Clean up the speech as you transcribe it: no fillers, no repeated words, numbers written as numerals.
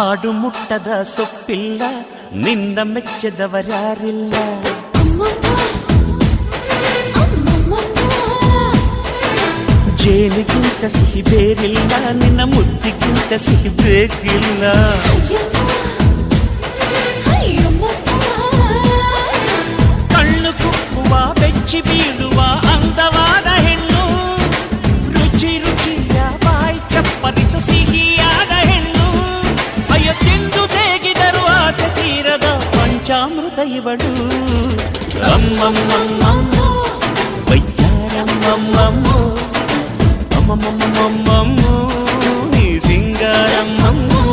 ಹಾಡು ಮುಟ್ಟದ ಸೊಪ್ಪಿಲ್ಲ, ನಿನ್ನ ಮೆಚ್ಚದವರ್ಯಾರಿಲ್ಲ. ಜೇನಿಗಿಂತ ಸಿಹಿ ಬೇರಿಲ್ಲ, ನಿನ್ನ ಮುದ್ದಿಗಿಂತ ಸಿಹಿ ಬೇಕಿಲ್ಲ. ಕಣ್ಣು ಕುಕ್ಕುವ ಬೆಚ್ಚಿ ಬೀಳುವ ಅಂದವಾದ ಹೆಣ್ಣು, ರುಚಿ ರುಚಿಯ ಬಾಯಿ ಚಪ್ಪರಿಸ ಸಿಹಿಯಾದ ಹೆಣ್ಣು. ಅಯ್ಯೋ ತಿಂದು ಬೇಗಿದರು ಆಸೆ ತೀರದ ಪಂಚಾಮೃತ ಇವಳು. ಅಮ್ಮಮ್ಮಮ್ಮಮ್ಮೋ ವಯ್ಯಾರಮ್ಮಮ್ಮಮ್ಮೋ ಅಮ್ಮಮ್ಮಮ್ಮಮ್ಮೋ ನೀ ಸಿಂಗಾರಮ್ಮಮ್ಮೋ.